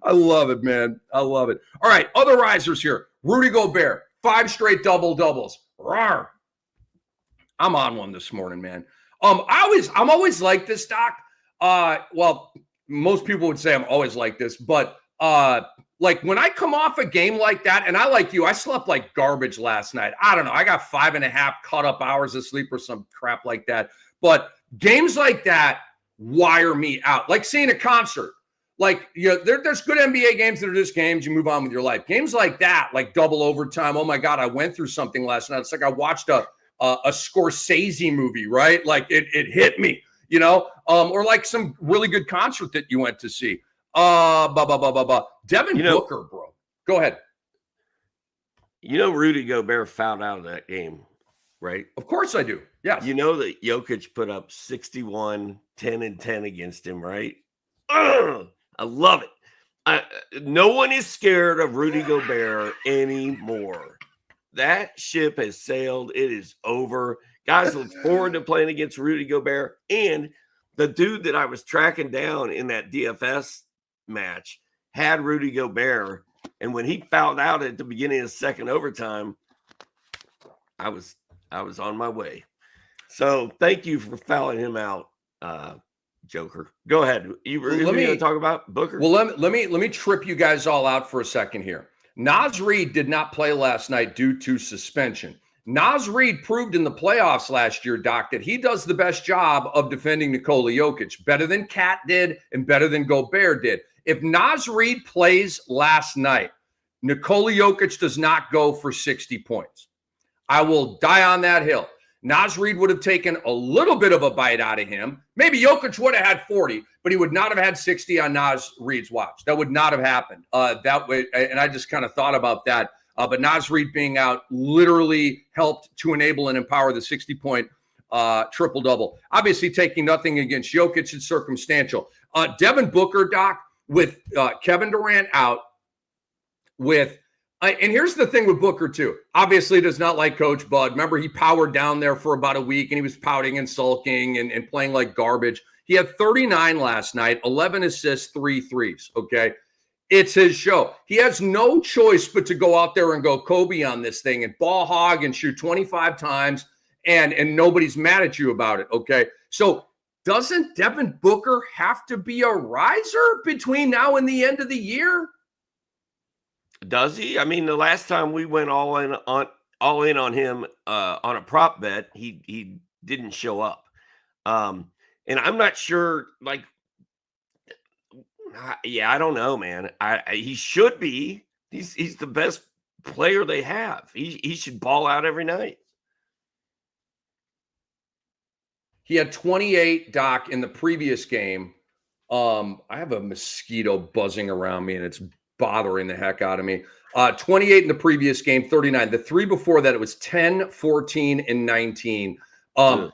I love it, man. I love it. All right, other risers here. Rudy Gobert, 5 straight double-doubles. Rawr. I'm on one this morning, man. I'm always like this, Doc. Well, most people would say I'm always like this, but like when I come off a game like that, and I like you, I slept like garbage last night. I don't know. I got 5.5 caught up hours of sleep or some crap like that. But games like that wire me out. Like seeing a concert. Like, there's good NBA games that are just games. You move on with your life. Games like that, like double overtime. Oh my God, I went through something last night. It's like I watched a Scorsese movie, right? Like it hit me, or like some really good concert that you went to see. Devin Booker, bro. Go ahead. Rudy Gobert fouled out of that game, right? Of course I do. Yes. You know that Jokic put up 61, 10 and 10 against him, right? Ugh, I love it. No one is scared of Rudy Gobert anymore. That ship has sailed. It is over. Guys look forward to playing against Rudy Gobert. And the dude that I was tracking down in that DFS match had Rudy Gobert. And when he fouled out at the beginning of second overtime, I was on my way. So thank you for fouling him out, Joker. Go ahead. You were going to talk about Booker? Well, let me trip you guys all out for a second here. Naz Reid did not play last night due to suspension. Naz Reid proved in the playoffs last year, Doc, that he does the best job of defending Nikola Jokic, better than Kat did and better than Gobert did. If Naz Reid plays last night, Nikola Jokic does not go for 60 points. I will die on that hill. Naz Reid would have taken a little bit of a bite out of him. Maybe Jokic would have had 40, but he would not have had 60 on Naz Reid's watch. That would not have happened that way. And I just kind of thought about that. But Naz Reid being out literally helped to enable and empower the 60-point triple-double. Obviously, taking nothing against Jokic is circumstantial. Devin Booker, Doc, with Kevin Durant out, and here's the thing with Booker, too. Obviously, does not like Coach Bud. Remember, he powered down there for about a week, and he was pouting and sulking and playing like garbage. He had 39 last night, 11 assists, 3 threes, okay? It's his show. He has no choice but to go out there and go Kobe on this thing and ball hog and shoot 25 times, and nobody's mad at you about it, okay? So doesn't Devin Booker have to be a riser between now and the end of the year? Does he? I mean, the last time we went all in on him on a prop bet, he didn't show up. And I'm not sure. Like, I don't know, man. He should be. He's the best player they have. He should ball out every night. He had 28, Doc, in the previous game. I have a mosquito buzzing around me, and it's bothering the heck out of me. 28 in the previous game, 39. The 3 before that, it was 10, 14, and 19.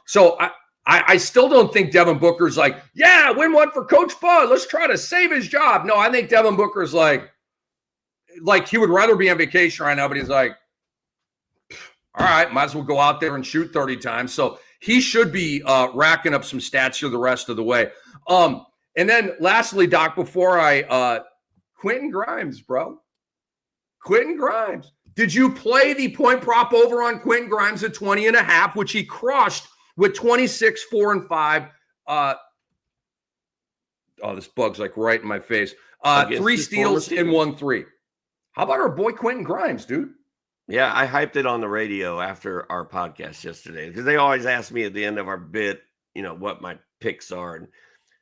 So I still don't think Devin Booker's like, yeah, win one for Coach Bud. Let's try to save his job. No, I think Devin Booker's like he would rather be on vacation right now, but he's like, all right, might as well go out there and shoot 30 times. So he should be racking up some stats here the rest of the way. And then lastly, Doc, before I Quentin Grimes, bro. Quentin Grimes. Did you play the point prop over on Quentin Grimes at 20.5, which he crushed with 26, 4, and 5? Oh, this bug's like right in my face. Against 3 his former steals and team. 1 3. How about our boy Quentin Grimes, dude? Yeah, I hyped it on the radio after our podcast yesterday because they always ask me at the end of our bit, what my picks are. And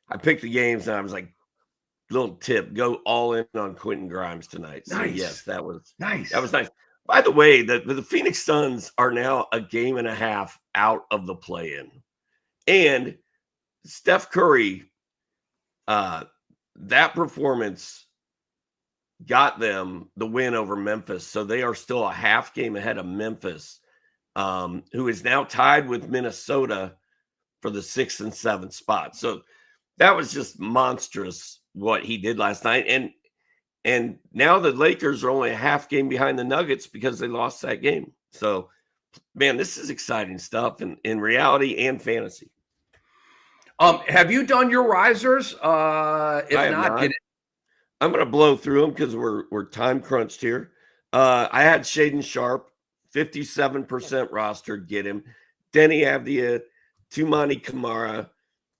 I picked the games and I was like, little tip, go all in on Quentin Grimes tonight. So Nice. yes, that was Nice. By the way, the Phoenix Suns are now a game and a half out of the play-in. And Steph Curry, that performance got them the win over Memphis. So they are still a half game ahead of Memphis, who is now tied with Minnesota for the 6th and 7th spot. So that was just monstrous what he did last night. And now the Lakers are only a half game behind the Nuggets because they lost that game. So, man, this is exciting stuff in reality and fantasy. Have you done your risers? If not, get it. I'm going to blow through them because we're time crunched here. I had Shaden Sharp, 57% roster, get him. Denny Avdia, Tumani Kamara.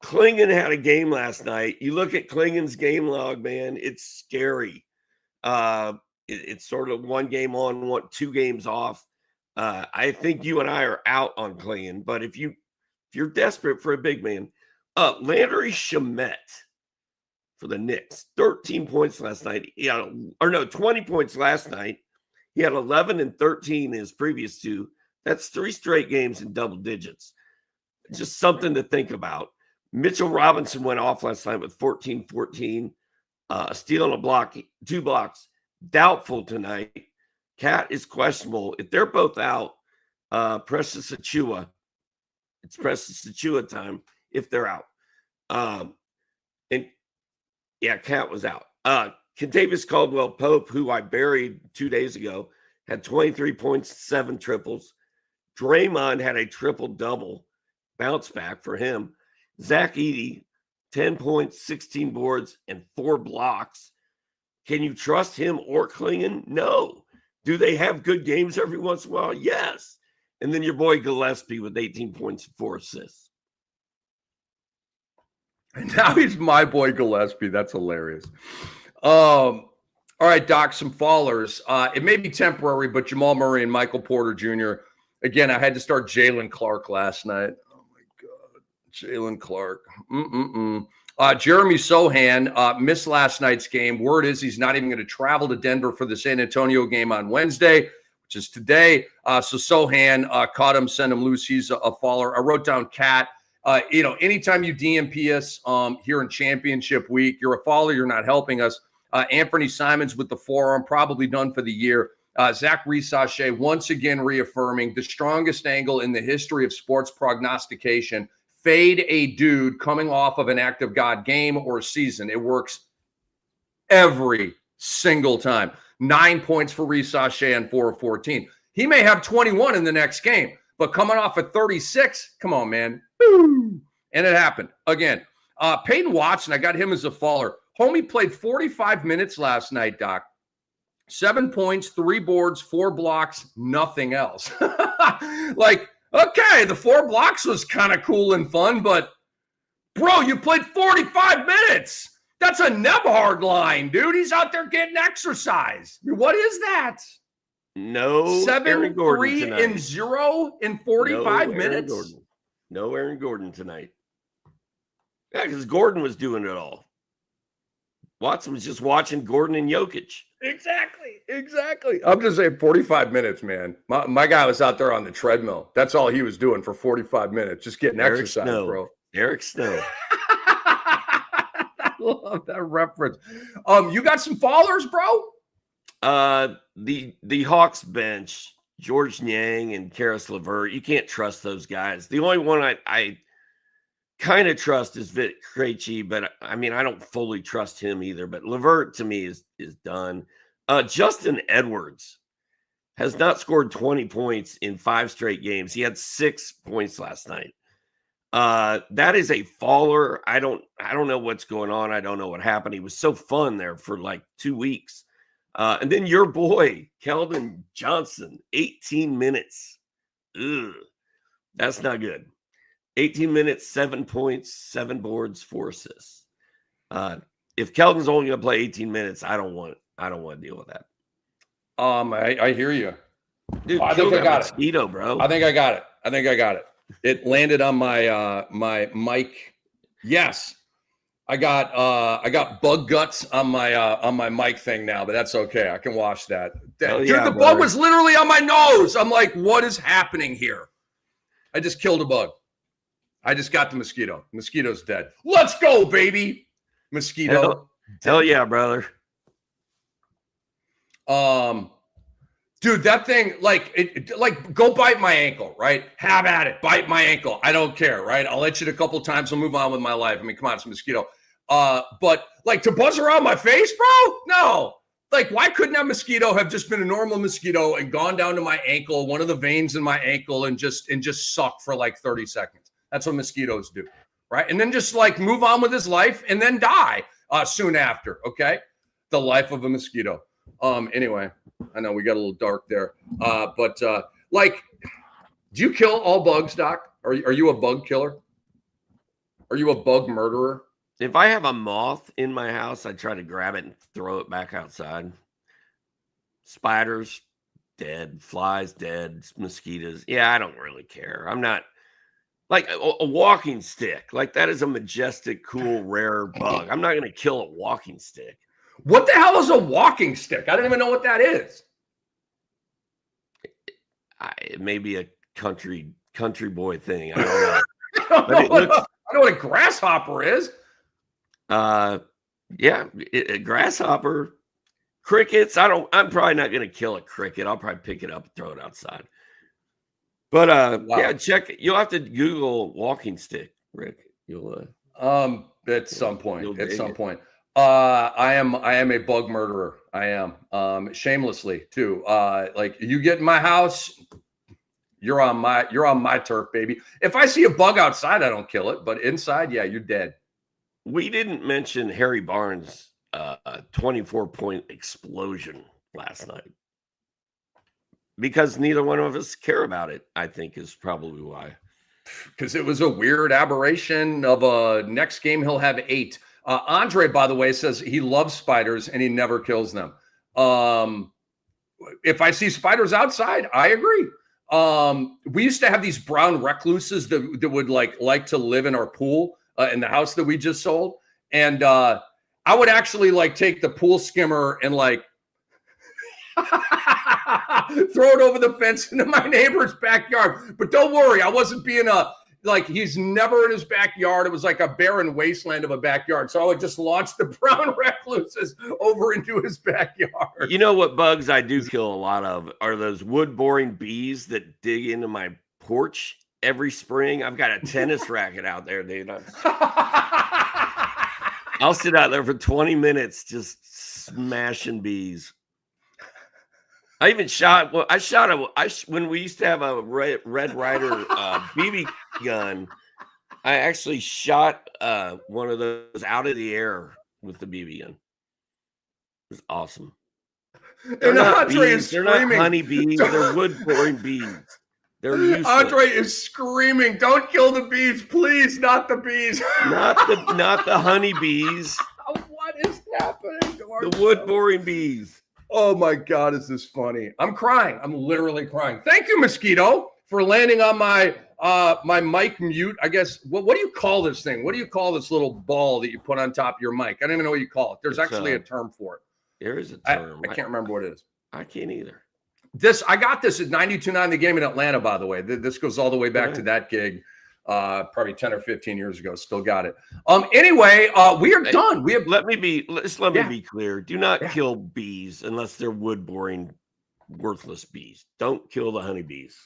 Klingon had a game last night. You look at Klingon's game log, man, it's scary. It's sort of 1 game on, 2 games off. I think you and I are out on Klingon, but if you're desperate for a big man, Landry Shamet for the Knicks, 13 points last night. 20 points last night. He had 11 and 13 in his previous 2. That's 3 straight games in double digits. Just something to think about. Mitchell Robinson went off last night with 14-14, a steal and a block, 2 blocks. Doubtful tonight. Cat is questionable. If they're both out, Precious Achua, it's Precious Achua time if they're out. Cat was out. Kentavious Caldwell-Pope, who I buried 2 days ago, had 23 points, 7 triples. Draymond had a triple-double bounce back for him. Zach Edey, 10 points, 16 boards, and 4 blocks. Can you trust him or Klingon? No. Do they have good games every once in a while? Yes. And then your boy Gillespie with 18 points and 4 assists. And now he's my boy Gillespie. That's hilarious. All right, Doc, some fallers. It may be temporary, but Jamal Murray and Michael Porter Jr. Again, I had to start Jalen Clark last night. Oh, my God. Jalen Clark. Jeremy Sohan missed last night's game. Word is he's not even going to travel to Denver for the San Antonio game on Wednesday, which is today. So Sohan caught him, sent him loose. He's a faller. I wrote down Cat. Anytime you DMP us here in championship week, you're a faller, you're not helping us. Anthony Simons with the forearm, probably done for the year. Zach Risache once again reaffirming the strongest angle in the history of sports prognostication. Fade a dude coming off of an act of God game or season. It works every single time. 9 points for Risache and 4 of 14. He may have 21 in the next game, but coming off at 36, come on, man. Boom. And it happened again. Peyton Watson, I got him as a faller. Homie played 45 minutes last night, Doc. 7 points, 3 boards, 4 blocks, nothing else. Okay, the 4 blocks was kind of cool and fun, but bro, you played 45 minutes. That's a Nebhard line, dude. He's out there getting exercise. What is that? No 7, 3, and 0 in 45 minutes? No Aaron Gordon tonight. Yeah, because Gordon was doing it all. Watson was just watching Gordon and Jokic. Exactly. I'm just saying 45 minutes, man. My guy was out there on the treadmill. That's all he was doing for 45 minutes, just getting exercise, bro. Eric Snow. I love that reference. You got some fallers, bro? The Hawks bench, George Niang and Karis LeVert. You can't trust those guys. The only one I kind of trust is Vic Krejci, but I mean, I don't fully trust him either. But LeVert to me is done. Justin Edwards has not scored 20 points in 5 straight games. He had 6 points last night. That is a faller. I don't know what's going on. I don't know what happened. He was so fun there for like 2 weeks. And then your boy, Keldon Johnson, 18 minutes. Ugh, that's not good. 18 minutes, 7 points, 7 boards, 4 assists. If Kelton's only going to play 18 minutes, I don't want to deal with that. I hear you. Dude, I think I got mosquito, bro. I think I got it. It landed on my my mic. Yes. I got bug guts on my mic thing now, but that's okay. I can wash that. Dude, the bug was literally on my nose. I'm like, what is happening here? I just killed a bug. I just got the mosquito. Mosquito's dead. Let's go, baby. Mosquito. Hell yeah, brother. Dude, that thing, like, go bite my ankle, right? Have at it. Bite my ankle. I don't care, right? I'll let you a couple times. I'll move on with my life. I mean, come on, it's a mosquito. But like to buzz around my face, bro? No. Like, why couldn't that mosquito have just been a normal mosquito and gone down to my ankle, one of the veins in my ankle, and just suck for like 30 seconds? That's what mosquitoes do, right? And then just like move on with his life and then die soon after, okay? The life of a mosquito. Anyway, I know we got a little dark there. But like, do you kill all bugs, Doc? Are you a bug killer? Are you a bug murderer? If I have a moth in my house, I try to grab it and throw it back outside. Spiders, dead. Flies, dead. Mosquitoes. Yeah, I don't really care. I'm not like a walking stick. Like that is a majestic, cool, rare bug. I'm not going to kill a walking stick. What the hell is a walking stick? I don't even know what that is. It may be a country boy thing. I don't know. I know what a grasshopper is. Yeah, a grasshopper, crickets. I'm probably not going to kill a cricket. I'll probably pick it up and throw it outside. But wow. Yeah, check. You'll have to Google walking stick, Rick. You'll at some point. At some point. I am a bug murderer. I am shamelessly too. Like you get in my house, you're on my turf, baby. If I see a bug outside, I don't kill it, but inside, yeah, you're dead. We didn't mention Harry Barnes' 24-point explosion last night because neither one of us care about it. I think is probably why. Because it was a weird aberration of a next game he'll have 8. Andre, by the way, says he loves spiders and he never kills them. If I see spiders outside, I agree. We used to have these brown recluses that would like to live in our pool in the house that we just sold. And I would actually like take the pool skimmer and like throw it over the fence into my neighbor's backyard. But don't worry, I wasn't being he's never in his backyard. It was like a barren wasteland of a backyard. So I would just launch the brown recluses over into his backyard. You know what bugs I do kill a lot of are those wood-boring bees that dig into my porch every spring. I've got a tennis racket out there, dude. I'll sit out there for 20 minutes just smashing bees. I even shot. Well, when we used to have a Red Ryder BB gun. I actually shot one of those out of the air with the BB gun. It was awesome. And Andre is screaming. They're not honey bees. They're wood-boring bees. They're useless. Andre is screaming, "Don't kill the bees, please! Not the bees! not the honey bees. What is happening? The wood-boring bees." Oh my God, is this funny? I'm crying. I'm literally crying. Thank you, mosquito, for landing on my my mic mute. I guess what do you call this thing? What do you call this little ball that you put on top of your mic? I don't even know what you call it. There's actually a term for it. There is a term. I can't remember what it is. I can't either. I got this at 92.9 The Game in Atlanta, by the way. This goes all the way back to that gig, probably 10 or 15 years ago. Still got it. Anyway, we are done. Let me be clear. Do not kill bees unless they're wood-boring, worthless bees. Don't kill the honeybees.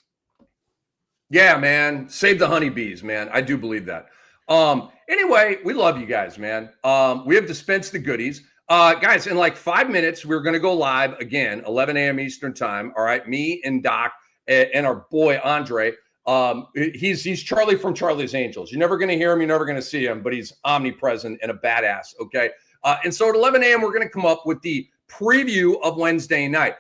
Yeah, man. Save the honeybees, man. I do believe that. Anyway, we love you guys, man. We have dispensed the goodies. Guys, in like 5 minutes, we're going to go live again, 11 a.m. Eastern time. All right. Me and Doc and our boy, Andre. He's Charlie from Charlie's Angels. You're never going to hear him. You're never going to see him, but he's omnipresent and a badass. Okay. And so at 11 a.m., we're going to come up with the preview of Wednesday night.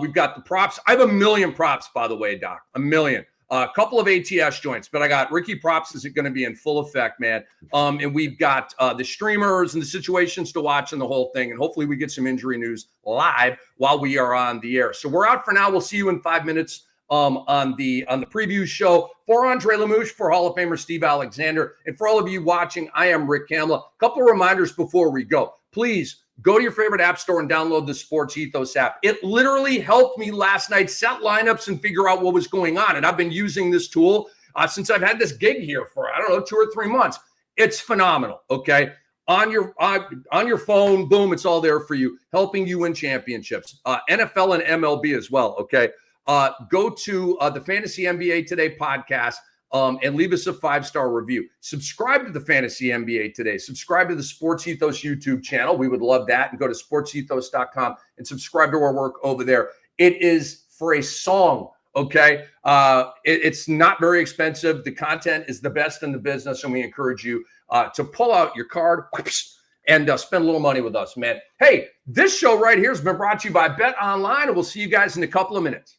We've got the props. I have a million props, by the way, Doc, a million. A couple of ATS joints, but I got Ricky Props is going to be in full effect, man. And we've got the streamers and the situations to watch and the whole thing. And hopefully we get some injury news live while we are on the air. So we're out for now. We'll see you in 5 minutes on the preview show. For Andre Lamouche, for Hall of Famer Steve Alexander, and for all of you watching, I am Rick Kamla. A couple of reminders before we go. Please go to your favorite app store and download the Sports Ethos app. It literally helped me last night set lineups and figure out what was going on. And I've been using this tool since I've had this gig here for, 2 or 3 months. It's phenomenal, okay? On your phone, boom, it's all there for you, helping you win championships. NFL and MLB as well, okay? Go to the Fantasy NBA Today podcast and leave us a 5-star review. Subscribe to the Fantasy NBA Today. Subscribe to the Sports Ethos YouTube channel. We would love that. And go to sportsethos.com and subscribe to our work over there. It is for a song, okay? It's not very expensive. The content is the best in the business, and we encourage you to pull out your card and spend a little money with us, man. Hey, this show right here has been brought to you by Bet Online, and we'll see you guys in a couple of minutes.